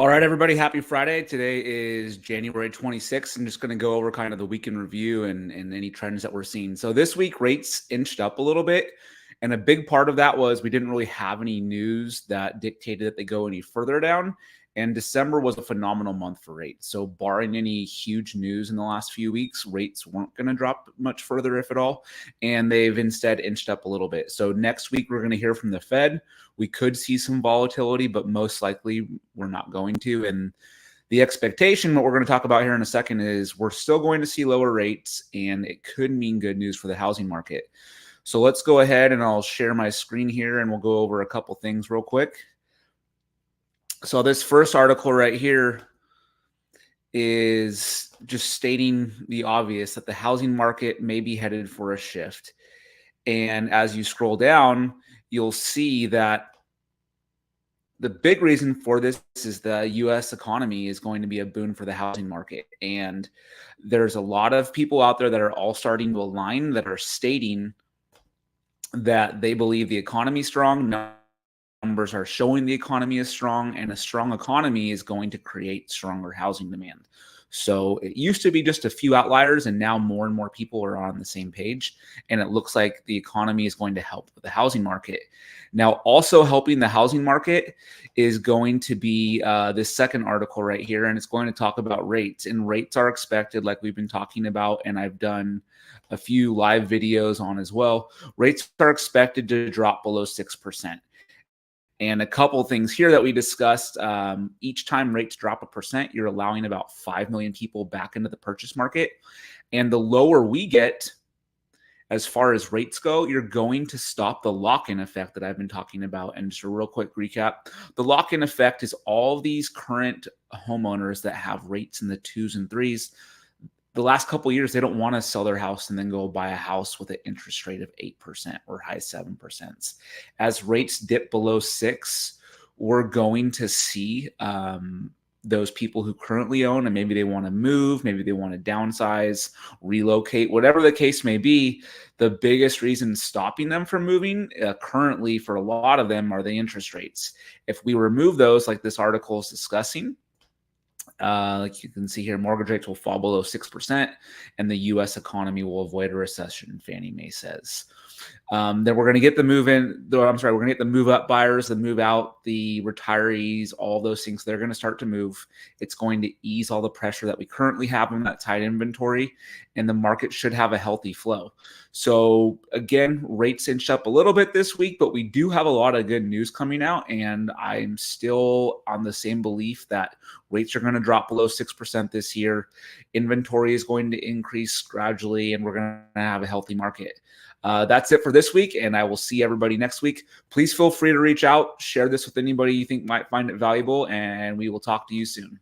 All right, everybody, happy Friday. Today is January 26th. I'm just going to go over kind of the week in review and any trends that we're seeing. So this week, rates inched up a little bit. And a big part of that was we didn't really have any news that dictated that they go any further down. And December was a phenomenal month for rates. So barring any huge news in the last few weeks, rates weren't going to drop much further, if at all. And they've instead inched up a little bit. So next week, we're going to hear from the Fed. We could see some volatility, but most likely we're not going to. And the expectation, what we're going to talk about here in a second, is we're still going to see lower rates, and it could mean good news for the housing market. So let's go ahead and I'll share my screen here and we'll go over a couple things real quick. So this first article right here is just stating the obvious that the housing market may be headed for a shift. And as you scroll down, you'll see that the big reason for this is the U.S. economy is going to be a boon for the housing market. And there's a lot of people out there that are all starting to align, that are stating that they believe the economy is strong. Numbers are showing the economy is strong, and a strong economy is going to create stronger housing demand. So it used to be just a few outliers, and now more and more people are on the same page. And it looks like the economy is going to help with the housing market. Now, also helping the housing market is going to be this second article right here, and it's going to talk about rates. And rates are expected, like we've been talking about, and I've done a few live videos on as well. Rates are expected to drop below 6%. And a couple things here that we discussed, each time rates drop 1%, you're allowing about 5 million people back into the purchase market. And the lower we get, as far as rates go, you're going to stop the lock-in effect that I've been talking about. And just a real quick recap, the lock-in effect is all these current homeowners that have rates in the 2s and 3s. The last couple of years, they don't want to sell their house and then go buy a house with an interest rate of 8% or high 7%. As rates dip below 6, we're going to see those people who currently own, and maybe they want to move, maybe they want to downsize, relocate, whatever the case may be. The biggest reason stopping them from moving currently for a lot of them are the interest rates. If we remove those, like this article is discussing, like you can see here, mortgage rates will fall below 6%, and the U.S. economy will avoid a recession, Fannie Mae says. Then we're going to get the move in. We're going to get the move up buyers, the move out, the retirees, all those things. They're going to start to move. It's going to ease all the pressure that we currently have in that tight inventory, and the market should have a healthy flow. So again, rates inched up a little bit this week, but we do have a lot of good news coming out, and I'm still on the same belief that rates are going to drop below 6% this year. Inventory is going to increase gradually, and we're going to have a healthy market. That's it for this week, and I will see everybody next week. Please feel free to reach out, share this with anybody you think might find it valuable, and we will talk to you soon.